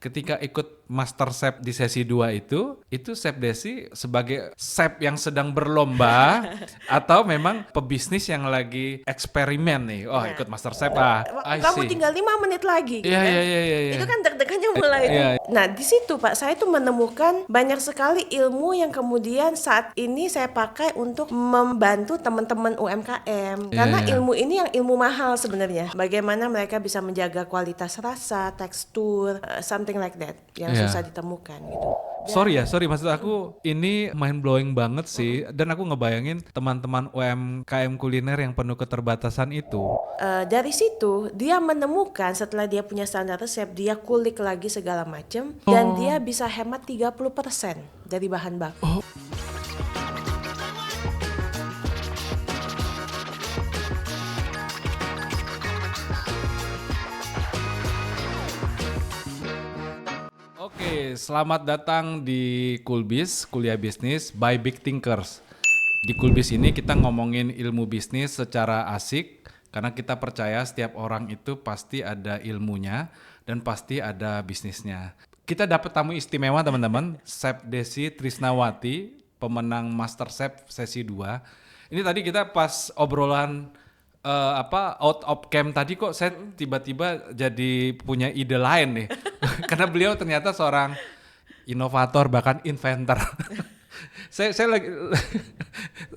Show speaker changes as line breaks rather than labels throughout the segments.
ketika ikut Master Chef di sesi 2 itu Chef Desi sebagai chef yang sedang berlomba atau memang pebisnis yang lagi eksperimen nih. Oh,
Nah,
ikut Master Chef ah.
waktu
I
kamu
see.
tinggal 5 menit lagi gitu
Iya,
kan.
iya, iya, iya, iya.
Itu kan deg-degannya mulai
Iya.
tuh. Nah, di situ Pak, saya tuh menemukan banyak sekali ilmu yang kemudian saat ini saya pakai untuk membantu teman-teman UMKM. Karena
iya.
ilmu ini yang ilmu mahal sebenarnya. Bagaimana mereka bisa menjaga kualitas rasa, tekstur, something like that yang
Iya.
susah ditemukan gitu.
Sorry maksud aku ini mind blowing banget sih, dan aku ngebayangin teman-teman UMKM kuliner yang penuh keterbatasan itu.
Dari situ dia menemukan setelah dia punya standar resep, dia kulik lagi segala macam dan dia bisa hemat 30% dari bahan baku.
Oke, selamat datang di Kulbis, kuliah bisnis by Big Thinkers. Di Kulbis ini kita ngomongin ilmu bisnis secara asik, karena kita percaya setiap orang itu pasti ada ilmunya dan pasti ada bisnisnya. Kita dapat tamu istimewa teman-teman, Chef Desi Trisnawati, pemenang Master Chef sesi 2. Ini tadi kita pas obrolan out of camp tadi kok saya tiba-tiba jadi punya ide lain nih. Karena beliau ternyata seorang inovator bahkan inventor. saya lagi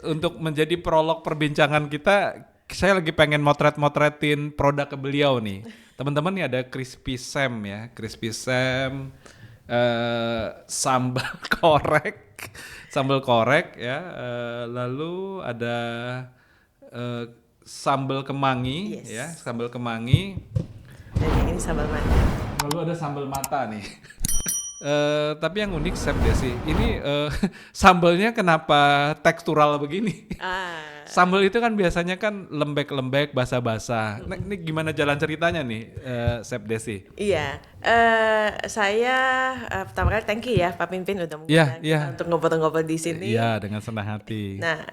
untuk menjadi prolog perbincangan kita, saya lagi pengen motretin produk ke beliau nih. Teman-teman nih ada Crispy Sam ya, Crispy Sam sambal korek ya, lalu ada sambal kemangi.
Yes.
Ya, sambal kemangi.
Dan yang ini sambal mata.
Lalu ada sambal mata nih. Tapi yang unik Chef Desi, ini sambalnya kenapa tekstural begini? Sambal itu kan biasanya kan lembek-lembek, basah-basah. Nah, ini gimana jalan ceritanya nih, Chef Desi?
Iya, saya pertama kali thank you ya Pak Pimpin udah mengundang
Iya.
kita untuk ngobrol-ngobrol di sini.
Iya, dengan senang hati.
Nah,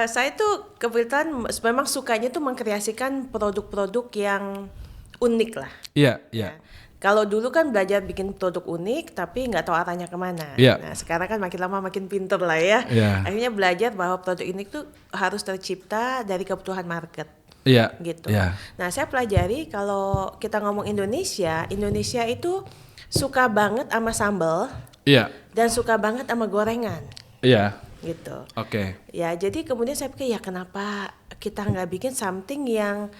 saya tuh kebetulan memang sukanya tuh mengkreasikan produk-produk yang unik lah.
Iya.
Ya. Kalau dulu kan belajar bikin produk unik tapi nggak tahu arahnya kemana.
Iya.
Nah sekarang kan makin lama makin pinter lah ya.
Iya.
Akhirnya belajar bahwa produk unik tuh harus tercipta dari kebutuhan market.
Iya.
Gitu.
Iya.
Nah saya pelajari kalau kita ngomong Indonesia itu suka banget sama sambal.
Iya.
Dan suka banget sama gorengan.
Iya.
Gitu.
Oke.
Ya jadi kemudian saya pikir ya kenapa kita nggak bikin something yang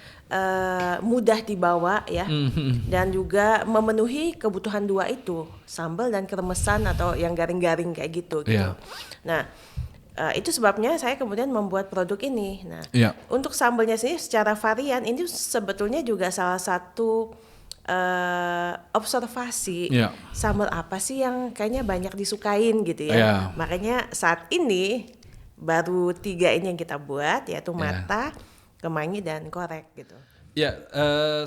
mudah dibawa ya, dan juga memenuhi kebutuhan dua itu, sambal dan kremesan atau yang garing-garing kayak gitu.
Iya.
Nah itu sebabnya saya kemudian membuat produk ini. Nah
Iya.
untuk sambalnya sendiri secara varian ini sebetulnya juga salah satu observasi
Iya.
sambal apa sih yang kayaknya banyak disukain gitu ya.
Iya.
Makanya saat ini baru 3 ini yang kita buat, yaitu mata, kemangi dan korek gitu.
Ya,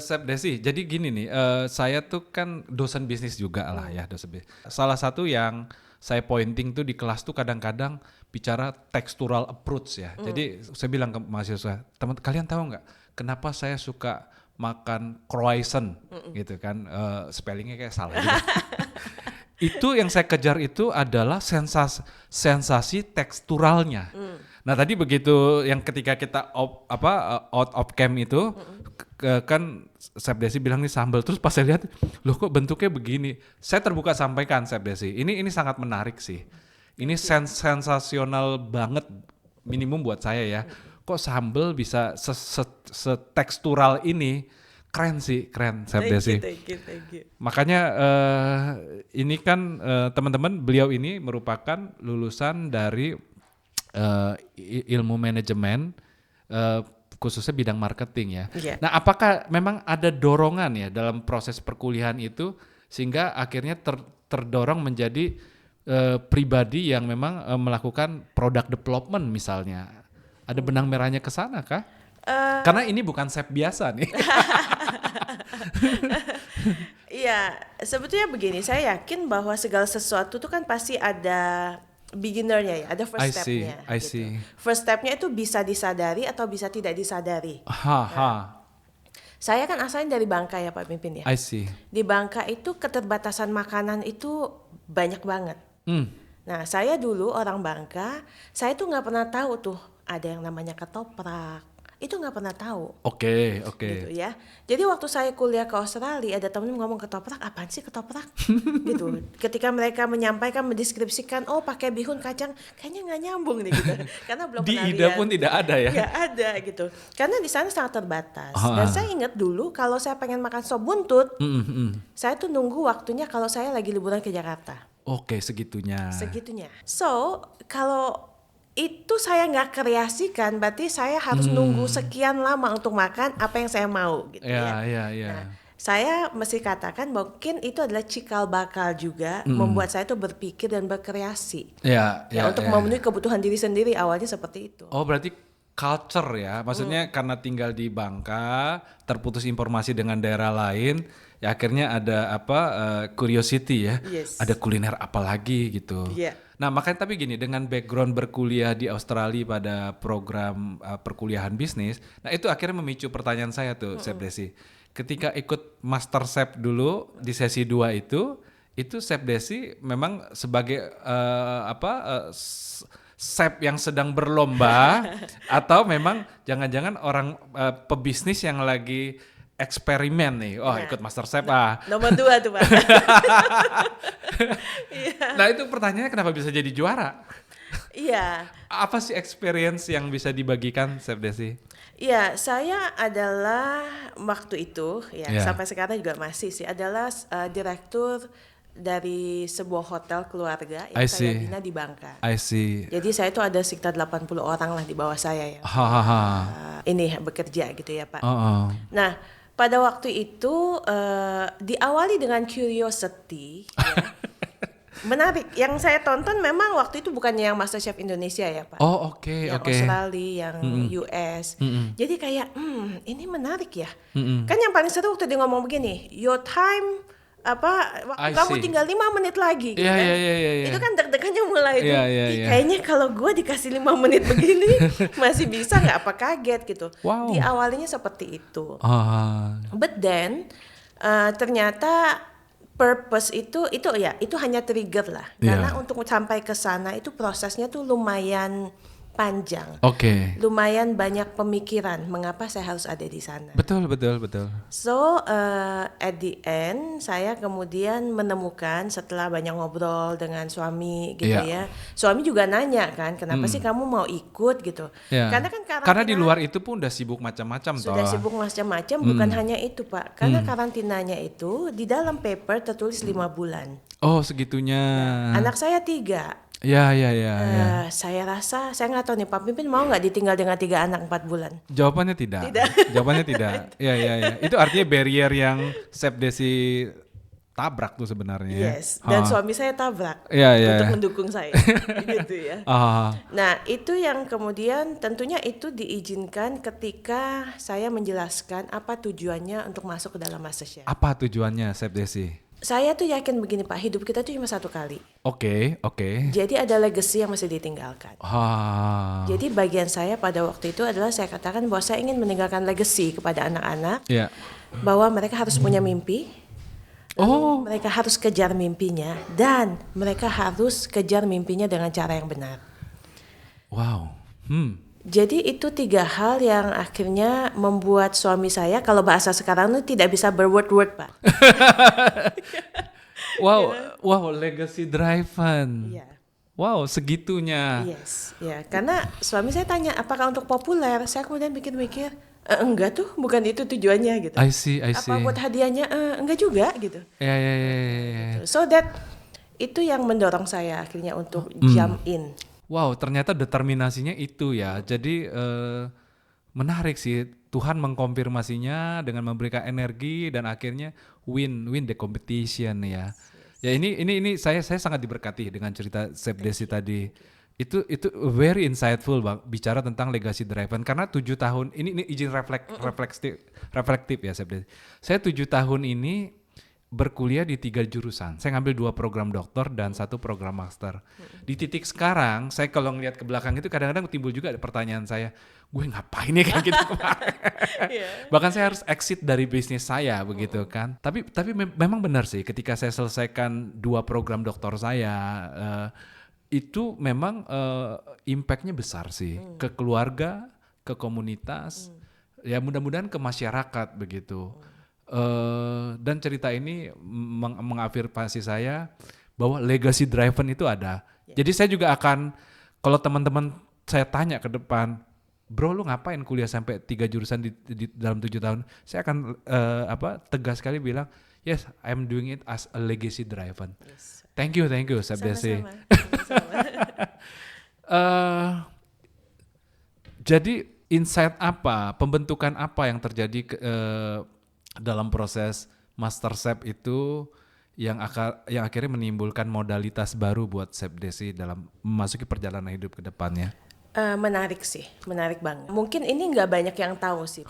Chef Desi, jadi gini nih, saya tuh kan dosen bisnis juga lah ya, dosen bisnis. Salah satu yang saya pointing tuh di kelas tuh kadang-kadang bicara textural approach ya. Jadi saya bilang ke mahasiswa, teman kalian tahu nggak kenapa saya suka makan croissant gitu kan, spellingnya kayak salah gitu. Itu yang saya kejar itu adalah sensasi teksturalnya. Nah tadi begitu yang ketika kita out of camp itu kan Chef Desi bilang nih sambal, terus pas saya lihat loh kok bentuknya begini, saya terbuka sampaikan Chef Desi ini sangat menarik sih, ini sensasional banget minimum buat saya ya, kok sambal bisa setekstural ini. Keren Chef Desi.
Thank you.
Makanya ini kan teman-teman, beliau ini merupakan lulusan dari ilmu manajemen, khususnya bidang marketing ya.
Yeah.
Nah, apakah memang ada dorongan ya dalam proses perkuliahan itu sehingga akhirnya terdorong menjadi pribadi yang memang melakukan product development misalnya? Ada benang merahnya ke sana kah? Karena ini bukan chef biasa nih.
Iya, sebetulnya begini, saya yakin bahwa segala sesuatu itu kan pasti ada beginnernya ya, ada first stepnya.
I see.
First stepnya itu bisa disadari atau bisa tidak disadari.
Nah,
Saya kan asalnya dari Bangka ya Pak Pimpin ya.
I see.
Di Bangka itu keterbatasan makanan itu banyak banget.
Hmm.
Nah, saya dulu orang Bangka, saya tuh nggak pernah tahu tuh ada yang namanya ketoprak. Itu nggak pernah tahu.
Oke.
Gitu ya. Jadi waktu saya kuliah ke Australia, ada temen ngomong ketoprak, apaan sih ketoprak? Gitu. Ketika mereka menyampaikan, mendeskripsikan, oh pakai bihun kacang, kayaknya nggak nyambung nih gitu. Karena belum
Di
pernah
Ida
lihat.
pun tidak ada ya?
Nggak ada gitu. Karena di sana sangat terbatas.
Ah.
Dan saya ingat dulu kalau saya pengen makan sop buntut, saya tuh nunggu waktunya kalau saya lagi liburan ke Jakarta.
Oke, segitunya.
Segitunya. So, kalau itu saya nggak kreasikan, berarti saya harus nunggu sekian lama untuk makan apa yang saya mau gitu ya.
Iya.
Nah, saya mesti katakan mungkin itu adalah cikal bakal juga membuat saya tuh berpikir dan berkreasi.
Ya,
Untuk memenuhi kebutuhan diri sendiri awalnya seperti itu.
Oh, berarti culture ya. Maksudnya karena tinggal di Bangka, terputus informasi dengan daerah lain, ya akhirnya ada curiosity ya.
Yes.
Ada kuliner apa lagi gitu.
Iya.
Nah, makanya tapi gini, dengan background berkuliah di Australia pada program perkuliahan bisnis, nah itu akhirnya memicu pertanyaan saya tuh, Chef Desi. Ketika ikut Master Chef dulu di sesi 2 itu Chef Desi memang sebagai chef yang sedang berlomba atau memang jangan-jangan orang pebisnis yang lagi eksperimen nih, ikut Master Chef
Nomor 2 tuh Pak.
Nah itu pertanyaannya kenapa bisa jadi juara?
Iya.
Apa sih experience yang bisa dibagikan, Chef Desi?
Iya, saya adalah waktu itu ya
Yeah.
sampai sekarang juga masih sih adalah direktur dari sebuah hotel keluarga yang
I
saya
see.
bina di Bangka.
I see.
Jadi saya itu ada sekitar 80 orang lah di bawah saya ya. Ini bekerja gitu ya Pak. Nah, pada waktu itu diawali dengan curiosity ya. Menarik. Yang saya tonton memang waktu itu bukannya yang MasterChef Indonesia ya Pak.
Oh oke.
Yang Australia, yang US. Jadi kayak, ini menarik ya. Kan yang paling seru waktu dia ngomong begini, your time waktu
I
kamu
see.
tinggal 5 menit lagi gitu
Iya,
kan.
iya.
Itu kan deg-degannya mulai tuh.
Iya.
Kayaknya kalau gue dikasih 5 menit begini masih bisa nggak, apa kaget gitu.
Wow.
Diawalinya seperti itu. But then ternyata purpose itu hanya trigger lah. Karena untuk sampai ke sana itu prosesnya tuh lumayan panjang.
Oke.
Lumayan banyak pemikiran mengapa saya harus ada di sana.
Betul.
So at the end saya kemudian menemukan setelah banyak ngobrol dengan suami gitu ya. Suami juga nanya kan, kenapa sih kamu mau ikut gitu?
Yeah. Karena di luar itu pun udah sibuk macam-macam
sudah sibuk macam-macam, bukan hanya itu Pak. Karena karantinanya itu di dalam paper tertulis 5 bulan.
Oh segitunya.
Anak saya 3.
Ya.
Saya rasa, saya nggak tahu nih Pak Pimpin mau nggak ditinggal dengan 3 anak 4 bulan?
Jawabannya tidak. Jawabannya tidak. Iya. Itu artinya barrier yang Chef Desi tabrak tuh sebenarnya.
Yes, dan suami saya tabrak untuk mendukung saya, gitu ya. Nah itu yang kemudian tentunya itu diizinkan ketika saya menjelaskan apa tujuannya untuk masuk ke dalam MasterChef.
Apa tujuannya, Chef Desi?
Saya tuh yakin begini Pak, hidup kita tuh cuma satu kali.
Oke.
Jadi ada legacy yang mesti ditinggalkan. Jadi bagian saya pada waktu itu adalah saya katakan bahwa saya ingin meninggalkan legacy kepada anak-anak, bahwa mereka harus punya mimpi, mereka harus kejar mimpinya, dan mereka harus kejar mimpinya dengan cara yang benar.
Wow.
Jadi itu 3 hal yang akhirnya membuat suami saya, kalau bahasa sekarang itu tidak bisa berword-word Pak.
Wow, legacy driven.
Iya.
Wow, segitunya.
Yes, ya. Karena suami saya tanya, apakah untuk populer? Saya kemudian mikir-mikir, enggak tuh, bukan itu tujuannya gitu.
I see.
Apa buat hadiahnya? Enggak juga gitu.
Ya.
So that itu yang mendorong saya akhirnya untuk jump in.
Wow, ternyata determinasinya itu ya. Jadi menarik sih. Tuhan mengkonfirmasinya dengan memberikan energi dan akhirnya win the competition ya. Ya ini saya sangat diberkati dengan cerita Chef Desi tadi. Itu very insightful Bang, bicara tentang legacy driven karena 7 tahun ini izin reflektif ya Chef Desi. Saya 7 tahun ini berkuliah di 3 jurusan. Saya ngambil 2 program doktor dan 1 program master. Di titik sekarang, saya kalau ngelihat ke belakang itu kadang-kadang timbul juga ada pertanyaan saya, gue ngapain ya kayak gitu kemarin? Bahkan saya harus exit dari bisnis saya begitu kan. Tapi memang benar sih, ketika saya selesaikan 2 program doktor saya, itu memang impact-nya besar sih ke keluarga, ke komunitas, ya mudah-mudahan ke masyarakat begitu. Dan cerita ini mengafirmasi saya bahwa legacy driven itu ada. Jadi saya juga akan, kalau teman-teman saya tanya ke depan, bro lu ngapain kuliah sampai 3 jurusan di dalam 7 tahun? Saya akan tegas sekali bilang, yes, I'm doing it as a legacy driven.
Yes.
Thank you, Sep Desi. Jadi insight apa, pembentukan apa yang terjadi dalam proses Master Chef itu yang akhirnya menimbulkan modalitas baru buat Chef Desi dalam memasuki perjalanan hidup ke depannya?
Menarik sih, menarik banget. Mungkin ini nggak banyak yang tahu sih.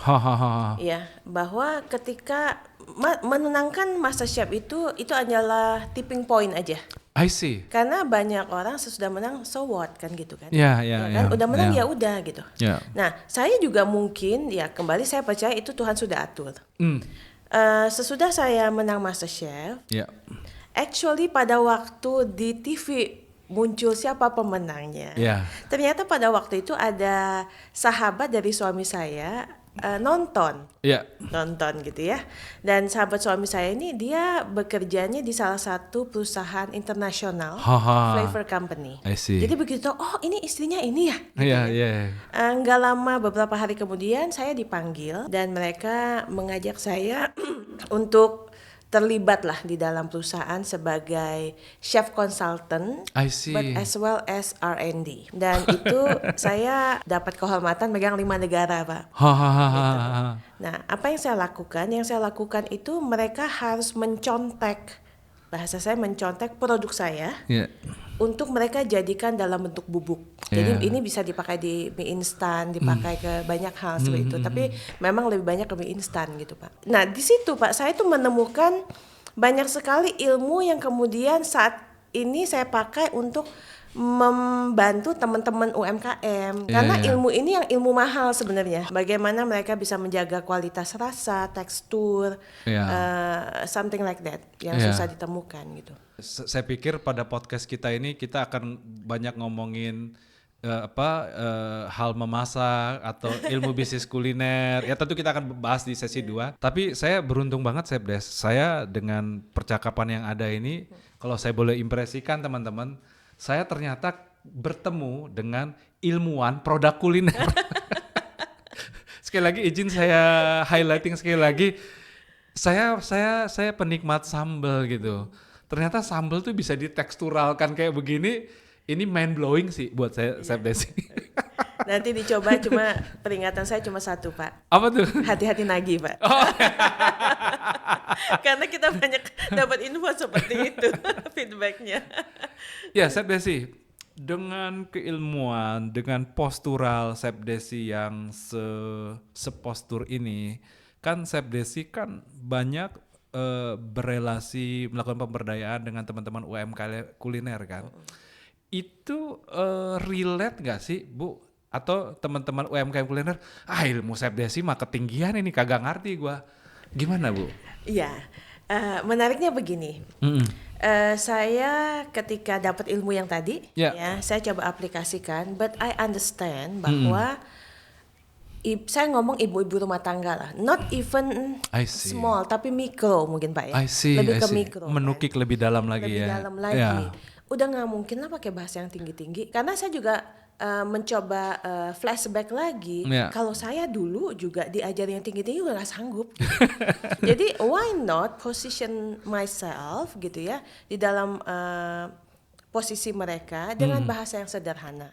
Ya, bahwa ketika menenangkan Master Chef itu adalah tipping point aja.
I see.
Karena banyak orang sesudah menang, so what kan gitu kan?
Ya
kan? Udah menang ya udah gitu.
Yeah.
Nah, saya juga mungkin ya kembali saya percaya itu Tuhan sudah atur. Sesudah saya menang Master Chef, actually pada waktu di TV muncul siapa pemenangnya. Ternyata pada waktu itu ada sahabat dari suami saya nonton gitu ya. Dan sahabat suami saya ini dia bekerjanya di salah satu perusahaan internasional flavor company. Jadi begitu, oh ini istrinya ini ya. Nggak lama beberapa hari kemudian saya dipanggil dan mereka mengajak saya untuk terlibat lah di dalam perusahaan sebagai chef consultant, but as well as R&D. Dan itu saya dapat kehormatan megang 5 negara, Pak. Gitu. Nah, apa yang saya lakukan? Yang saya lakukan itu mereka harus mencontek, bahasa saya mencontek produk saya untuk mereka jadikan dalam bentuk bubuk. Jadi ini bisa dipakai di mie instan, dipakai ke banyak hal seperti itu. Tapi memang lebih banyak ke mie instan gitu, Pak. Nah di situ Pak, saya tuh menemukan banyak sekali ilmu yang kemudian saat ini saya pakai untuk membantu teman-teman UMKM. Karena ilmu ini yang ilmu mahal sebenarnya. Bagaimana mereka bisa menjaga kualitas rasa, tekstur, something like that yang susah ditemukan gitu.
Saya pikir pada podcast kita ini kita akan banyak ngomongin hal memasak atau ilmu bisnis kuliner. Ya tentu kita akan bahas di sesi 2. Tapi saya beruntung banget Chef Des. Saya dengan percakapan yang ada ini, kalau saya boleh impresikan teman-teman, saya ternyata bertemu dengan ilmuwan produk kuliner. Sekali lagi izin saya highlighting sekali lagi. Saya penikmat sambal gitu. Ternyata sambal tuh bisa diteksturalkan kayak begini. Ini mind blowing sih buat saya, Chef Desi.
Nanti dicoba, cuma peringatan saya cuma 1, Pak.
Apa tuh?
Hati-hati nagih, Pak. Karena kita banyak dapat info seperti itu feedbacknya.
Ya, Chef Desi, dengan keilmuan, dengan postural Chef Desi yang sepostur ini, kan Chef Desi kan banyak berelasi, melakukan pemberdayaan dengan teman-teman UMKM kuliner kan. Itu relate gak sih Bu? Atau teman-teman UMKM kuliner, ilmu Chef Desi mah ketinggian ini, kagak ngerti gua. Gimana Bu?
Iya, menariknya begini. Saya ketika dapat ilmu yang tadi, ya saya coba aplikasikan, but I understand bahwa saya ngomong ibu-ibu rumah tangga lah, not even small, tapi mikro mungkin Pak ya. Lebih ke mikro.
Menukik kan? Lebih dalam lagi
lebih dalam lagi. Udah nggak mungkin lah pakai bahasa yang tinggi-tinggi, karena saya juga mencoba flashback lagi. Kalau saya dulu juga diajarin yang tinggi-tinggi udah nggak sanggup. Jadi why not position myself gitu ya di dalam posisi mereka dengan bahasa yang sederhana.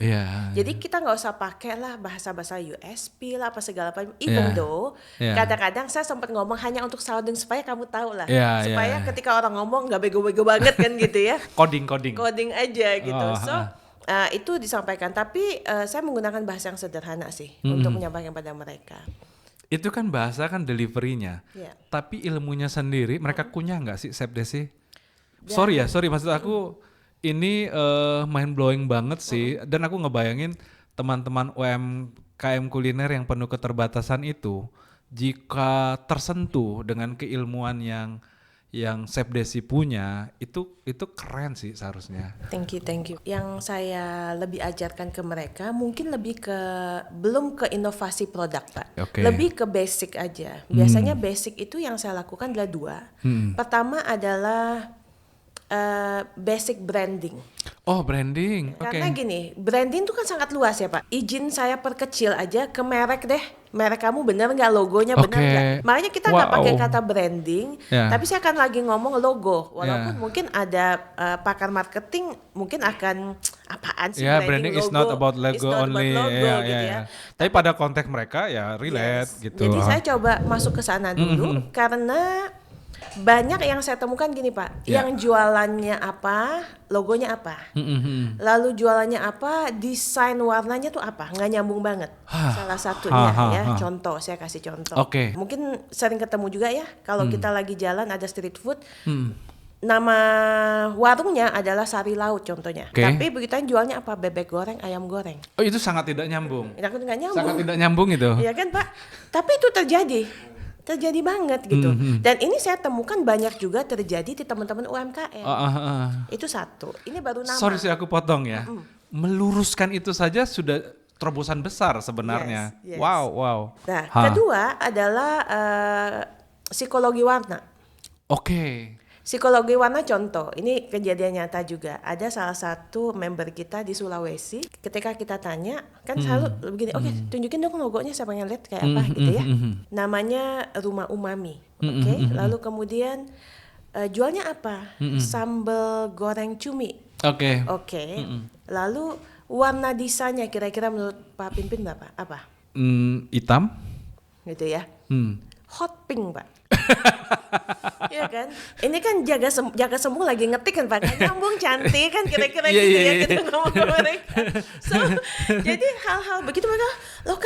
Jadi kita nggak usah pakai lah bahasa-bahasa USP lah apa segala macam. Even though kadang-kadang saya sempat ngomong hanya untuk sounding supaya kamu tahu lah, supaya ketika orang ngomong nggak bego-bego banget kan gitu ya. Coding aja gitu. Itu disampaikan. Tapi saya menggunakan bahasa yang sederhana sih untuk menyampaikan pada mereka.
Itu kan bahasa kan deliverynya,
Ya.
tapi ilmunya sendiri mereka kunyah nggak sih, Chef Desi? Sorry maksud aku ini mind blowing banget sih, dan aku ngebayangin teman-teman UMKM kuliner yang penuh keterbatasan itu, jika tersentuh dengan keilmuan yang Chef Desi punya, itu keren sih seharusnya.
Thank you. Yang saya lebih ajarkan ke mereka mungkin lebih ke belum ke inovasi produk, Pak.
Oke.
Lebih ke basic aja. Biasanya basic itu yang saya lakukan adalah dua. Pertama adalah basic branding.
Oh, branding. Oke.
Karena gini, branding itu kan sangat luas ya Pak. Izin saya perkecil aja ke merek deh. Merek kamu bener nggak, logonya bener
Oke.
nggak? Makanya kita nggak
Wow.
pakai kata branding,
Ya.
tapi saya akan lagi ngomong logo. Walaupun
Ya.
mungkin ada pakar marketing mungkin akan apaan sih
Ya, branding is not about
It's
logo
not about
only.
logo,
Ya,
gitu
ya. Tapi pada konteks mereka ya relate
Yes.
gitu.
Jadi saya coba masuk ke sana dulu karena banyak yang saya temukan gini Pak,
Ya.
yang jualannya apa, logonya apa, lalu jualannya apa, desain warnanya tuh apa, nggak nyambung banget. Salah satunya contoh, saya kasih contoh.
Oke.
Mungkin sering ketemu juga ya, kalau kita lagi jalan ada street food, nama warungnya adalah Sari Laut contohnya,
Oke.
tapi begitu jualnya apa, bebek goreng, ayam goreng,
Oh, itu sangat tidak nyambung.
itu nggak nyambung.
Sangat tidak nyambung itu.
Iya kan Pak, tapi itu terjadi banget gitu. Dan ini saya temukan banyak juga terjadi di teman-teman UMKM. Itu satu. Ini baru nama.
Sorry sih aku potong ya. Meluruskan itu saja sudah terobosan besar sebenarnya.
Yes.
Wow.
Nah, kedua adalah psikologi warna.
Oke.
Psikologi warna contoh, ini kejadian nyata juga. Ada salah satu member kita di Sulawesi, ketika kita tanya, kan selalu begini, oke, tunjukin dong logonya, saya pengen lihat kayak apa gitu ya. Namanya Rumah Umami, oke. Lalu kemudian jualnya apa? Sambal goreng cumi,
Oke.
oke. Lalu warna desainnya kira-kira menurut Pak Pinpin apa?
Hitam.
Gitu ya. Hot pink, Pak. Iya kan? Ini kan jaga semu lagi ngetik kan Pak. Kan nyambung cantik kan kira-kira gitu ya kita ngomong ke mereka. So, jadi hal-hal begitu mereka, "Loh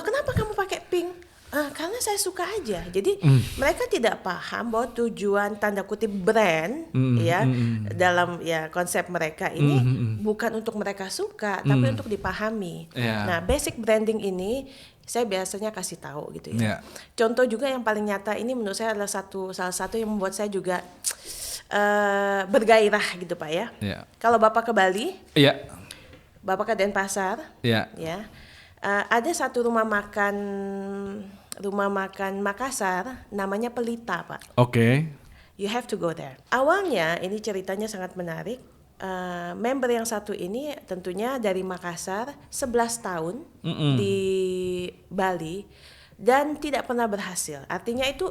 kenapa kamu pakai pink?" Karena saya suka aja. Jadi mereka tidak paham bahwa tujuan tanda kutip brand dalam ya konsep mereka ini bukan untuk mereka suka, tapi untuk dipahami.
Yeah.
Nah, basic branding ini saya biasanya kasih tahu gitu ya.
Yeah.
Contoh juga yang paling nyata ini menurut saya adalah salah satu yang membuat saya juga bergairah gitu Pak ya.
Yeah.
Kalau Bapak ke Bali,
Iya.
Bapak ke Denpasar,
Iya.
ya. Ada satu rumah makan Makassar namanya Pelita, Pak.
Oke.
You have to go there. Awalnya ini ceritanya sangat menarik. Member yang satu ini tentunya dari Makassar, 11 tahun di Bali dan tidak pernah berhasil. Artinya itu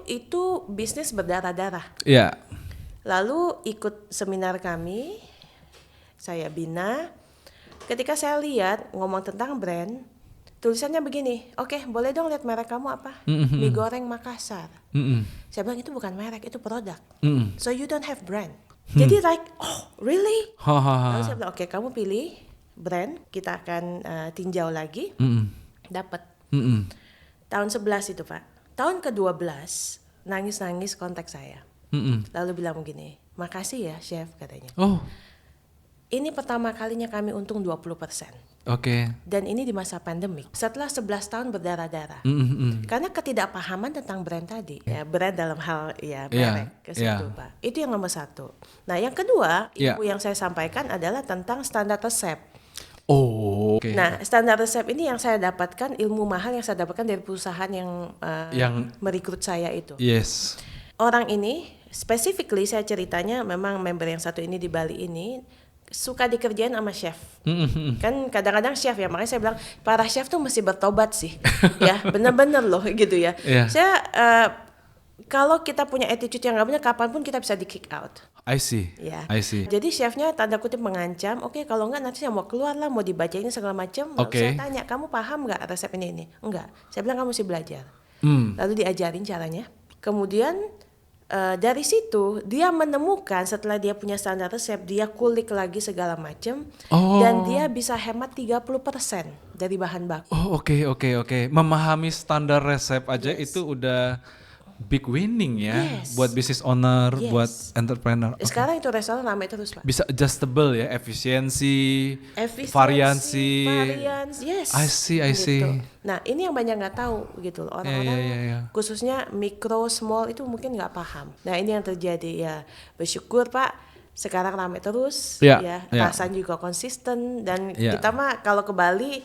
bisnis berdarah-darah.
Iya.
Lalu ikut seminar kami, saya bina. Ketika saya lihat ngomong tentang brand, tulisannya begini, oke, boleh dong lihat merek kamu apa? Mie goreng Makassar. Saya bilang itu bukan merek, itu produk. So you don't have brand. Jadi like, oh really? Lalu saya bilang, oke, kamu pilih brand, kita akan tinjau lagi. Dapat. Tahun 11 itu Pak. Tahun ke-12, nangis-nangis kontak saya. Lalu bilang begini, makasih ya chef katanya.
Oh.
Ini pertama kalinya kami untung 20%.
Oke.
Dan ini di masa pandemik. Setelah 11 tahun berdarah-darah. Karena ketidakpahaman tentang brand tadi. Ya, brand dalam hal ya merek ke situ Pak. Itu yang nomor satu. Nah yang kedua, ilmu yang saya sampaikan adalah tentang standar resep.
Oh. Okay.
Nah standar resep ini yang saya dapatkan, ilmu mahal yang saya dapatkan dari perusahaan yang merekrut saya itu.
Yes.
Orang ini, specifically saya ceritanya memang member yang satu ini di Bali ini suka dikerjain sama chef. Kan kadang-kadang chef ya, makanya saya bilang para chef tuh mesti bertobat sih. Ya, bener-bener loh gitu ya. Saya kalau kita punya attitude yang gak benar, kapanpun kita bisa di kick out.
I see.
Ya.
I see.
Jadi chefnya tanda kutip mengancam, oke, kalau enggak nanti saya mau keluar lah, mau dibacain segala macam. Saya tanya, kamu paham nggak resep ini? Enggak. Saya bilang kamu mesti belajar. Lalu diajarin caranya. Kemudian dari situ dia menemukan setelah dia punya standar resep, dia kulik lagi segala macam dan dia bisa hemat 30% dari bahan baku.
Oh, oke. Memahami standar resep aja itu udah big winning ya buat business owner, buat entrepreneur.
Sekarang itu restoran ramai terus, Pak.
Bisa adjustable ya, efisiensi,
Variansi,
variansi. I see.
gitu. Nah, ini yang banyak nggak tahu gitu loh orang-orang,
Iya.
khususnya mikro, small itu mungkin nggak paham. Nah, ini yang terjadi ya. Bersyukur Pak, sekarang ramai terus, rasanya juga konsisten dan kita mah kalau ke Bali,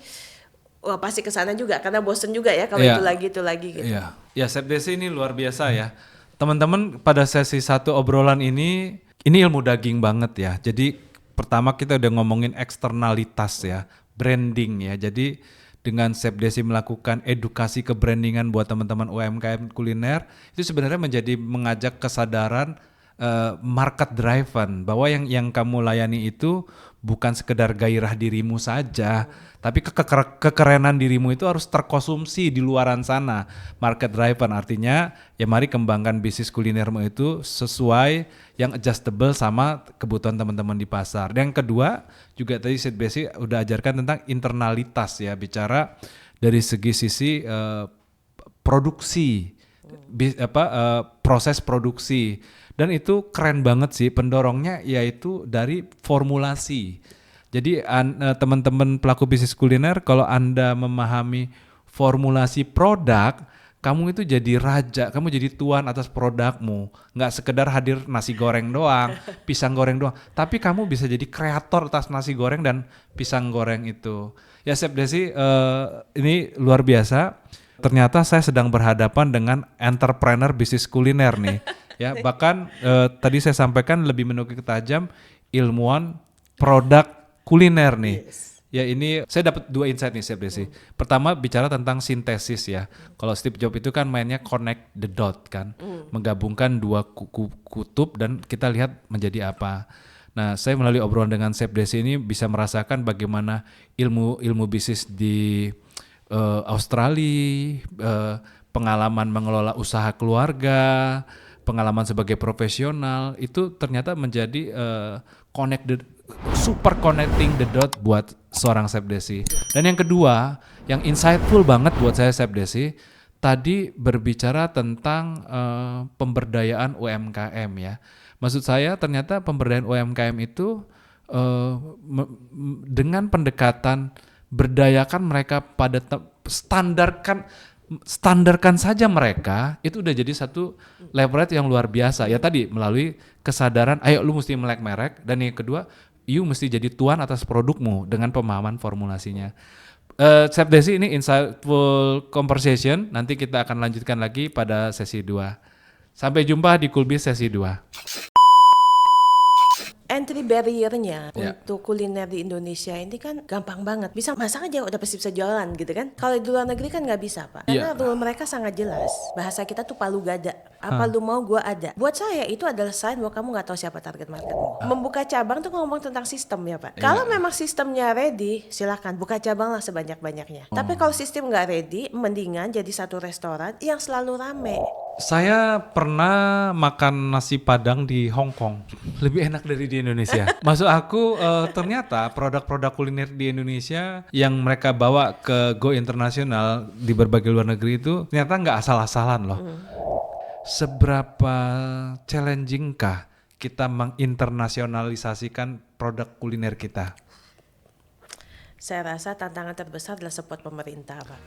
wah pasti ke sana juga karena bosen juga ya kalau itu lagi gitu.
Ya, Chef Desi ini luar biasa ya. Teman-teman, pada sesi 1 obrolan ini ilmu daging banget ya. Jadi pertama kita udah ngomongin eksternalitas ya, branding ya. Jadi dengan Chef Desi melakukan edukasi kebrandingan buat teman-teman UMKM kuliner, itu sebenarnya mengajak kesadaran market driven, bahwa yang kamu layani itu bukan sekedar gairah dirimu saja, tapi kekerenan dirimu itu harus terkonsumsi di luaran sana. Market driven artinya ya mari kembangkan bisnis kulinermu itu sesuai yang adjustable sama kebutuhan teman-teman di pasar. Dan yang kedua juga tadi Chef Desi udah ajarkan tentang internalitas ya, bicara dari sisi produksi, proses produksi. Dan itu keren banget sih, pendorongnya yaitu dari formulasi. Jadi teman-teman pelaku bisnis kuliner, kalau Anda memahami formulasi produk, kamu itu jadi raja, kamu jadi tuan atas produkmu. Nggak sekedar hadir nasi goreng doang, pisang goreng doang, tapi kamu bisa jadi kreator atas nasi goreng dan pisang goreng itu. Ya Chef Desi, ini luar biasa. Ternyata saya sedang berhadapan dengan entrepreneur bisnis kuliner nih. Ya, bahkan tadi saya sampaikan lebih menukik tajam ilmuwan produk kuliner nih. Ya, ini saya dapat 2 insight nih Chef Desi. Pertama bicara tentang sintesis ya. Kalau Steve Jobs itu kan mainnya connect the dot kan, menggabungkan 2 kutub dan kita lihat menjadi apa. Nah, saya melalui obrolan dengan Chef Desi ini bisa merasakan bagaimana ilmu bisnis di Australia, pengalaman mengelola usaha keluarga, pengalaman sebagai profesional itu ternyata menjadi super connecting the dot buat seorang Chef Desi. Dan yang kedua, yang insightful banget buat saya Chef Desi, tadi berbicara tentang pemberdayaan UMKM ya. Maksud saya ternyata pemberdayaan UMKM itu dengan pendekatan berdayakan mereka pada standarkan saja mereka, itu udah jadi satu leverage yang luar biasa. Ya tadi melalui kesadaran, ayo lu mesti melek merek, dan yang kedua, you mesti jadi tuan atas produkmu dengan pemahaman formulasinya. Chef Desi, ini insightful conversation, nanti kita akan lanjutkan lagi pada sesi 2. Sampai jumpa di Coolbiz sesi 2.
Entry barrier-nya untuk kuliner di Indonesia ini kan gampang banget. Bisa masak aja udah pasti bisa jualan gitu kan. Kalau di luar negeri kan nggak bisa Pak. Karena rule mereka sangat jelas. Bahasa kita tuh palu gada. Apa lu mau gua ada. Buat saya itu adalah sign bahwa kamu nggak tahu siapa target marketmu. Membuka cabang tuh ngomong tentang sistem ya Pak. Kalau memang sistemnya ready, silakan buka cabang lah sebanyak-banyaknya. Tapi kalau sistem nggak ready, mendingan jadi satu restoran yang selalu rame.
Saya pernah makan nasi Padang di Hong Kong, lebih enak dari di Indonesia. Maksud aku ternyata produk-produk kuliner di Indonesia yang mereka bawa ke go internasional di berbagai luar negeri itu ternyata nggak asal-asalan loh. Seberapa challenging-kah kita menginternasionalisasikan produk kuliner kita?
Saya rasa tantangan terbesar adalah support pemerintah Pak.